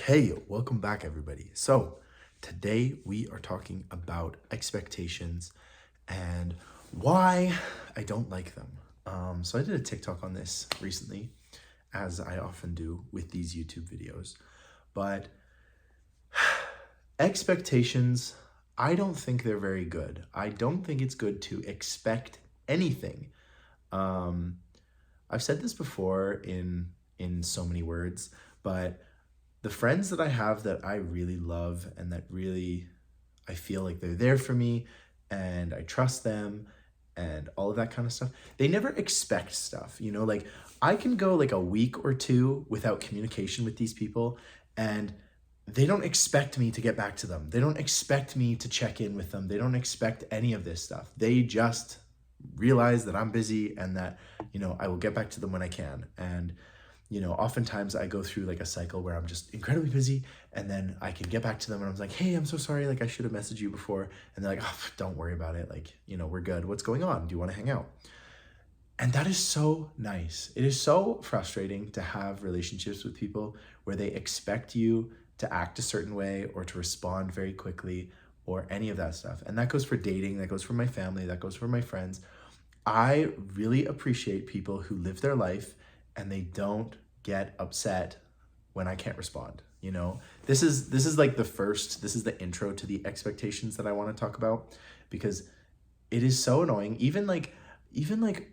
Hey, welcome back, everybody. So, today we are talking about expectations and why I don't like them. So, I did a TikTok on this recently, as I often do with these YouTube videos. But expectations, I don't think they're very good. I don't think it's good to expect anything. Um, I've said this before in so many words, but the friends that I have that I really love and that really I feel like they're there for me and I trust them and all of that kind of stuff, they never expect stuff, like I can go like a week or two without communication with these people and they don't expect me to get back to them. They don't expect me to check in with them. They don't expect any of this stuff. They just realize that I'm busy and that, I will get back to them when I can. And oftentimes I go through like a cycle where I'm just incredibly busy and then I can get back to them and I'm like, hey, I'm so sorry. Like I should have messaged you before. And they're like, oh, don't worry about it. Like, we're good. What's going on? Do you want to hang out? And that is so nice. It is so frustrating to have relationships with people where they expect you to act a certain way or to respond very quickly or any of that stuff. And that goes for dating, that goes for my family, that goes for my friends. I really appreciate people who live their life and they don't get upset when I can't respond. This is like this is the intro to the expectations that I want to talk about because it is so annoying. Even like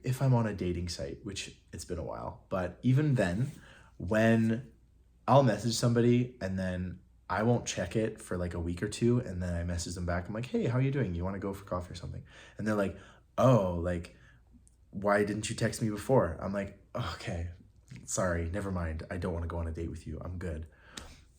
if I'm on a dating site, which it's been a while, but even then, when I'll message somebody and then I won't check it for like a week or two, and then I message them back. I'm like, hey, how are you doing? You want to go for coffee or something? And they're like, oh, like, why didn't you text me before? I'm like, okay, sorry, never mind. I don't want to go on a date with you. I'm good.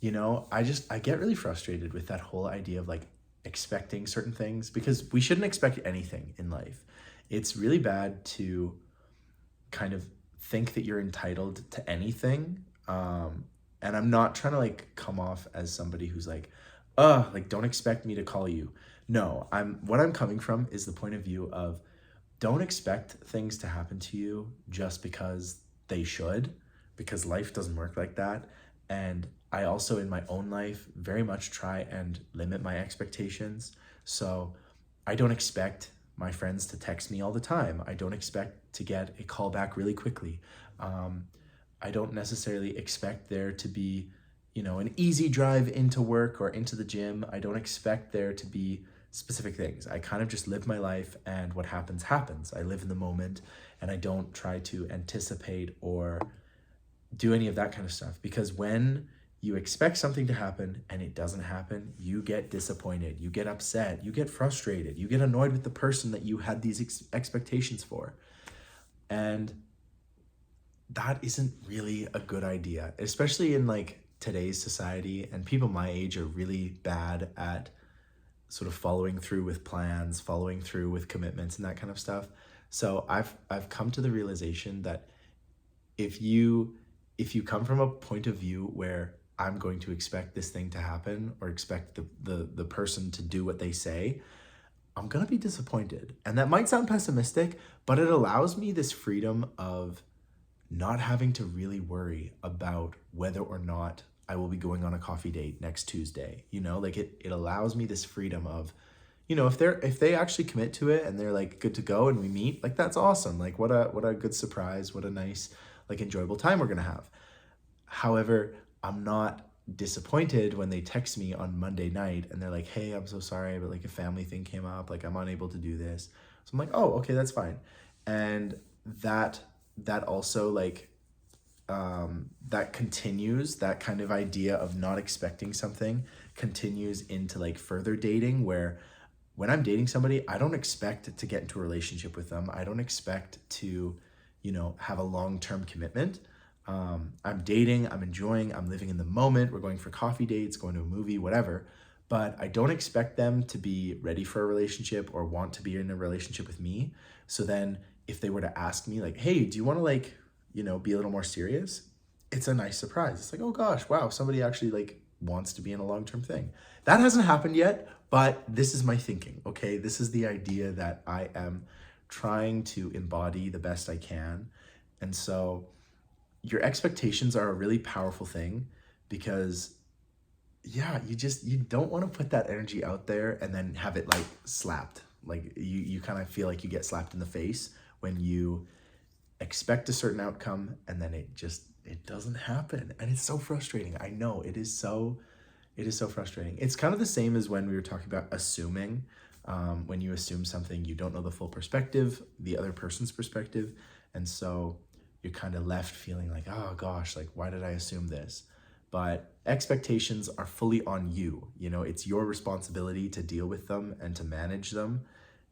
I get really frustrated with that whole idea of like expecting certain things because we shouldn't expect anything in life. It's really bad to kind of think that you're entitled to anything. And I'm not trying to like come off as somebody who's like don't expect me to call you. No, what I'm coming from is the point of view of don't expect things to happen to you just because they should, because life doesn't work like that. And I also, in my own life, very much try and limit my expectations. So I don't expect my friends to text me all the time. I don't expect to get a call back really quickly. Um, I don't necessarily expect there to be, an easy drive into work or into the gym. I don't expect there to be specific things. I kind of just live my life and what happens, happens. I live in the moment and I don't try to anticipate or do any of that kind of stuff because when you expect something to happen and it doesn't happen, you get disappointed, you get upset, you get frustrated, you get annoyed with the person that you had these expectations for. And that isn't really a good idea, especially in like today's society. And people my age are really bad at sort of following through with plans, following through with commitments and that kind of stuff. So I've come to the realization that if you come from a point of view where I'm going to expect this thing to happen or expect the person to do what they say, I'm gonna be disappointed. And that might sound pessimistic, but it allows me this freedom of not having to really worry about whether or not I will be going on a coffee date next Tuesday. Like it allows me this freedom of, if they actually commit to it and they're like good to go and we meet, like that's awesome. Like what a good surprise, what a nice, like enjoyable time we're gonna have. However, I'm not disappointed when they text me on Monday night and they're like, hey, I'm so sorry, but like a family thing came up, like I'm unable to do this. So I'm like, oh, okay, that's fine. And that also like that continues, that kind of idea of not expecting something continues into like further dating where when I'm dating somebody, I don't expect to get into a relationship with them. I don't expect to, have a long-term commitment. I'm dating, I'm enjoying, I'm living in the moment. We're going for coffee dates, going to a movie, whatever. But I don't expect them to be ready for a relationship or want to be in a relationship with me. So then if they were to ask me like, hey, do you want to like, be a little more serious? It's a nice surprise. It's like, oh gosh, wow, somebody actually like wants to be in a long-term thing. That hasn't happened yet, but this is my thinking, okay? This is the idea that I am trying to embody the best I can. And so your expectations are a really powerful thing because yeah, you don't want to put that energy out there and then have it like slapped. Like you kind of feel like you get slapped in the face when you expect a certain outcome and then it doesn't happen. And it's so frustrating. I know it is so frustrating. It's kind of the same as when we were talking about assuming. When you assume something, you don't know the full perspective, the other person's perspective. And so you're kind of left feeling like, oh gosh, like, why did I assume this? But expectations are fully on you. You know, it's your responsibility to deal with them and to manage them.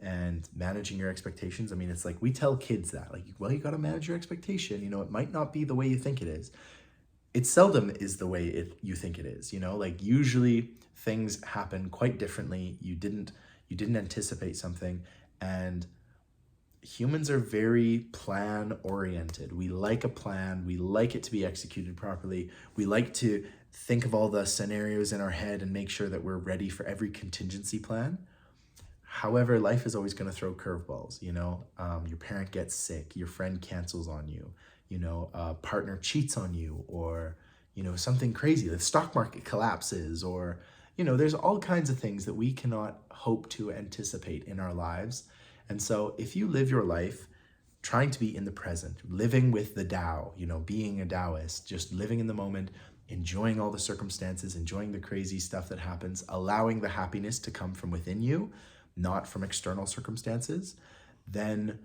And managing your expectations, I mean, it's like we tell kids that, like, well, you got to manage your expectation. You know, it might not be the way you think it is. It seldom is the way you think it is, you know, like usually things happen quite differently. You didn't anticipate something, and humans are very plan oriented. We like a plan, we like it to be executed properly. We like to think of all the scenarios in our head and make sure that we're ready for every contingency plan. However, life is always going to throw curveballs. You know, your parent gets sick, your friend cancels on you, you know, a partner cheats on you, or, you know, something crazy, the stock market collapses, or, you know, there's all kinds of things that we cannot hope to anticipate in our lives. And so if you live your life trying to be in the present, living with the Tao, you know, being a Taoist, just living in the moment, enjoying all the circumstances, enjoying the crazy stuff that happens, allowing the happiness to come from within you, not from external circumstances, then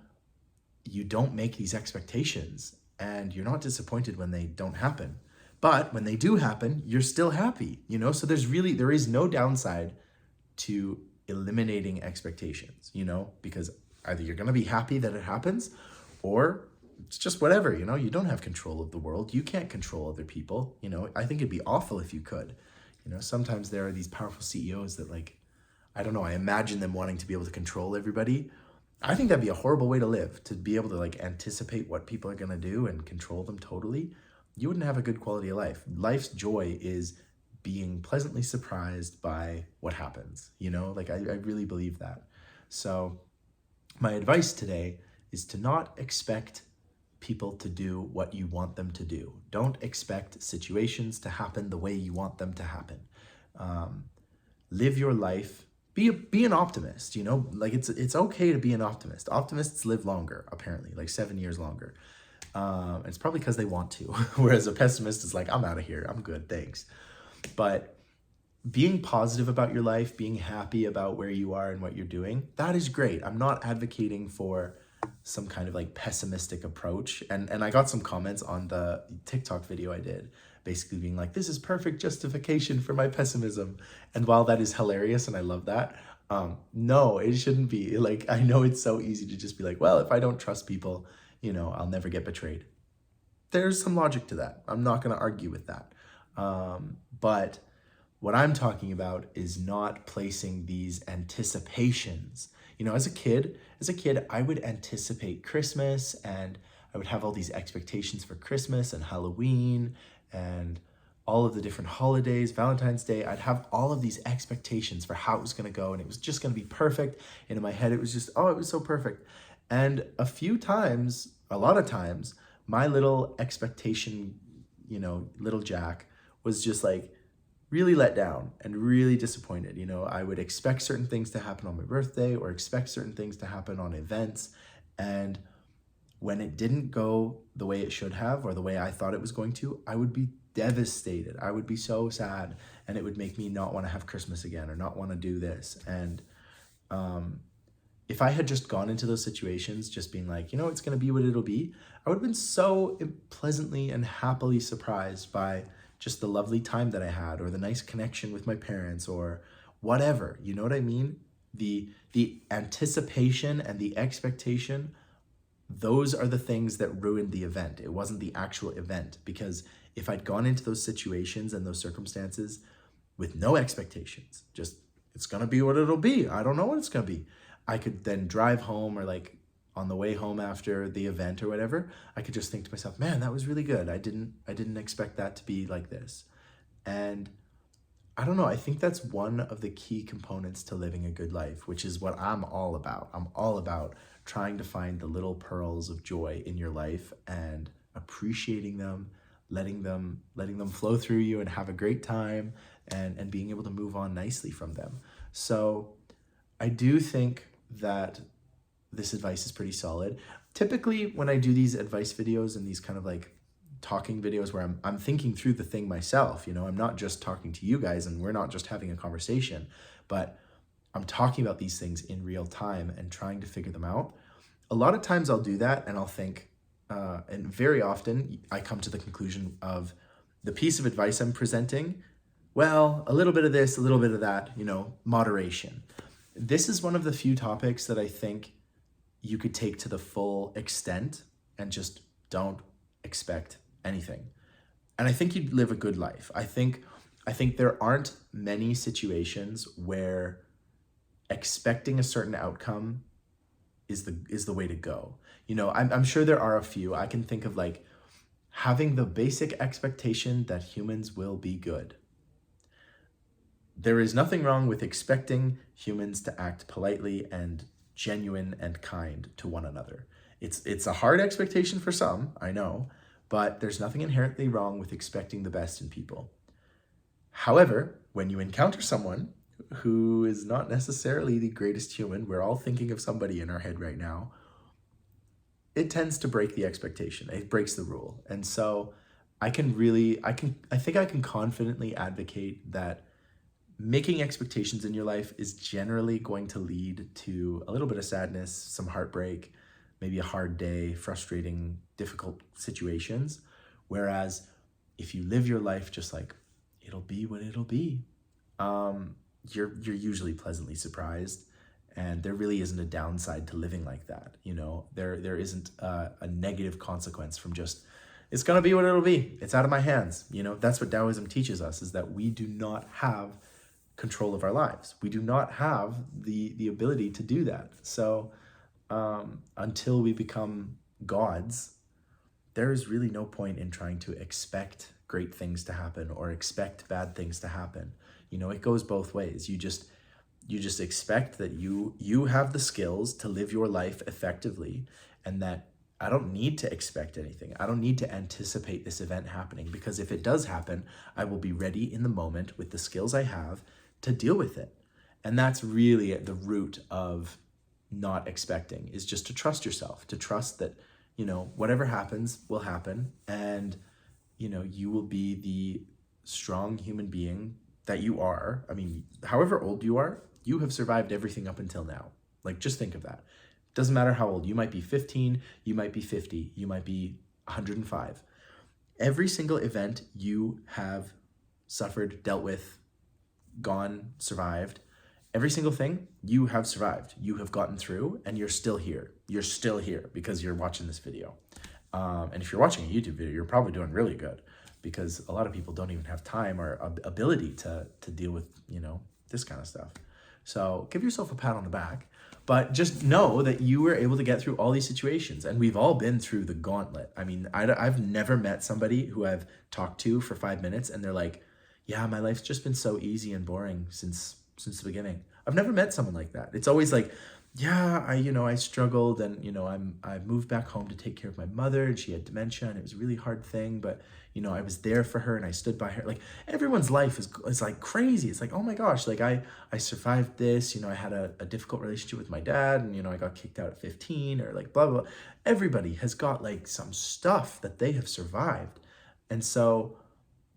you don't make these expectations and you're not disappointed when they don't happen. But when they do happen, you're still happy, you know? So there is no downside to eliminating expectations, you know, because either you're going to be happy that it happens or it's just whatever, you know, you don't have control of the world. You can't control other people. You know, I think it'd be awful if you could. You know, sometimes there are these powerful CEOs that, like, I don't know, I imagine them wanting to be able to control everybody. I think that'd be a horrible way to live, to be able to like anticipate what people are going to do and control them totally. You wouldn't have a good quality of life. Life's joy is being pleasantly surprised by what happens, you know, like I really believe that. So my advice today is to not expect people to do what you want them to do. Don't expect situations to happen the way you want them to happen. Live your life. Be an optimist, you know, like it's okay to be an optimist. Optimists live longer, apparently, like 7 years longer. It's probably because they want to, whereas a pessimist is like, I'm out of here, I'm good, thanks. But being positive about your life, being happy about where you are and what you're doing, that is great. I'm not advocating for some kind of like pessimistic approach. And I got some comments on the TikTok video I did, basically being like, this is perfect justification for my pessimism. And while that is hilarious and I love that, no, it shouldn't be. Like, I know it's so easy to just be like, well, if I don't trust people, you know, I'll never get betrayed. There's some logic to that. I'm not going to argue with that. But what I'm talking about is not placing these anticipations. You know, as a kid, I would anticipate Christmas and I would have all these expectations for Christmas and Halloween and all of the different holidays, Valentine's Day. I'd have all of these expectations for how it was going to go and it was just going to be perfect. And in my head, it was just, oh, it was so perfect. And a lot of times, my little expectation, you know, little Jack was just like really let down and really disappointed. You know, I would expect certain things to happen on my birthday or expect certain things to happen on events. And when it didn't go the way it should have or the way I thought it was going to, I would be devastated. I would be so sad and it would make me not want to have Christmas again or not want to do this. And if I had just gone into those situations just being like, you know, it's going to be what it'll be, I would have been so pleasantly and happily surprised by just the lovely time that I had or the nice connection with my parents or whatever. You know what I mean? The anticipation and the expectation, those are the things that ruined the event. It wasn't the actual event, because if I'd gone into those situations and those circumstances with no expectations, just it's going to be what it'll be. I don't know what it's going to be. I could then drive home or like on the way home after the event or whatever, I could just think to myself, man, that was really good. I didn't expect that to be like this. And I don't know, I think that's one of the key components to living a good life, which is what I'm all about. I'm all about trying to find the little pearls of joy in your life and appreciating them, letting them flow through you and have a great time, and being able to move on nicely from them. So I do think that this advice is pretty solid. Typically, when I do these advice videos and these kind of like talking videos where I'm thinking through the thing myself, you know, I'm not just talking to you guys and we're not just having a conversation, but I'm talking about these things in real time and trying to figure them out. A lot of times I'll do that and I'll think, and very often I come to the conclusion of the piece of advice I'm presenting, well, a little bit of this, a little bit of that, you know, moderation. This is one of the few topics that I think you could take to the full extent and just don't expect anything. And I think you'd live a good life. I think there aren't many situations where expecting a certain outcome is the way to go. You know, I'm sure there are a few. I can think of like having the basic expectation that humans will be good. There is nothing wrong with expecting humans to act politely and genuine and kind to one another. It's a hard expectation for some, I know, but there's nothing inherently wrong with expecting the best in people. However, when you encounter someone who is not necessarily the greatest human, we're all thinking of somebody in our head right now, it tends to break the expectation. It breaks the rule. And so I think I can confidently advocate that making expectations in your life is generally going to lead to a little bit of sadness, some heartbreak, maybe a hard day, frustrating, difficult situations. Whereas if you live your life just like, it'll be what it'll be, you're usually pleasantly surprised. And there really isn't a downside to living like that. You know, there isn't a negative consequence from just, it's going to be what it'll be. It's out of my hands. You know, that's what Taoism teaches us, is that we do not have control of our lives. We do not have the ability to do that. So until we become gods, there is really no point in trying to expect great things to happen or expect bad things to happen. You know, it goes both ways. You just expect that you have the skills to live your life effectively, and that I don't need to expect anything. I don't need to anticipate this event happening, because if it does happen, I will be ready in the moment with the skills I have to deal with it. And that's really at the root of not expecting, is just to trust yourself, to trust that, you know, whatever happens will happen, and, you know, you will be the strong human being that you are. I mean, however old you are, you have survived everything up until now. Like, just think of that. Doesn't matter how old. You might be 15, you might be 50, you might be 105. Every single event you have suffered, dealt with, gone, survived, every single thing you have survived, you have gotten through, and you're still here. You're still here because you're watching this video. And if you're watching a YouTube video, you're probably doing really good, because a lot of people don't even have time or ability to deal with, you know, this kind of stuff. So give yourself a pat on the back, but just know that you were able to get through all these situations, and we've all been through the gauntlet. I mean, I've never met somebody who I've talked to for 5 minutes and they're like, yeah, my life's just been so easy and boring since the beginning. I've never met someone like that. It's always like, yeah, I struggled, and, I moved back home to take care of my mother, and she had dementia, and it was a really hard thing, but, I was there for her and I stood by her. Like, everyone's life is like crazy. It's like, oh my gosh, like I survived this, I had a difficult relationship with my dad, and, I got kicked out at 15, or like blah, blah. Everybody has got like some stuff that they have survived. And so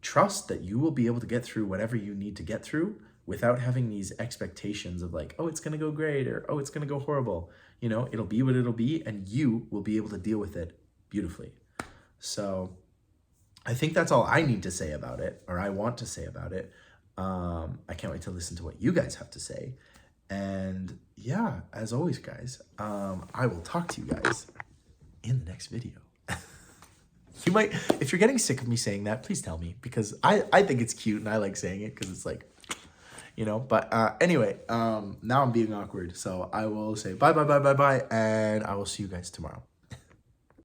trust that you will be able to get through whatever you need to get through without having these expectations of like, oh, it's going to go great, or, oh, it's going to go horrible. It'll be what it'll be, and you will be able to deal with it beautifully. So I think that's all I need to say about it, or I want to say about it. I can't wait to listen to what you guys have to say. And yeah, as always, guys, I will talk to you guys in the next video. You might, if you're getting sick of me saying that, please tell me, because I think it's cute and I like saying it because it's like, but anyway, now I'm being awkward. So I will say bye, and I will see you guys tomorrow.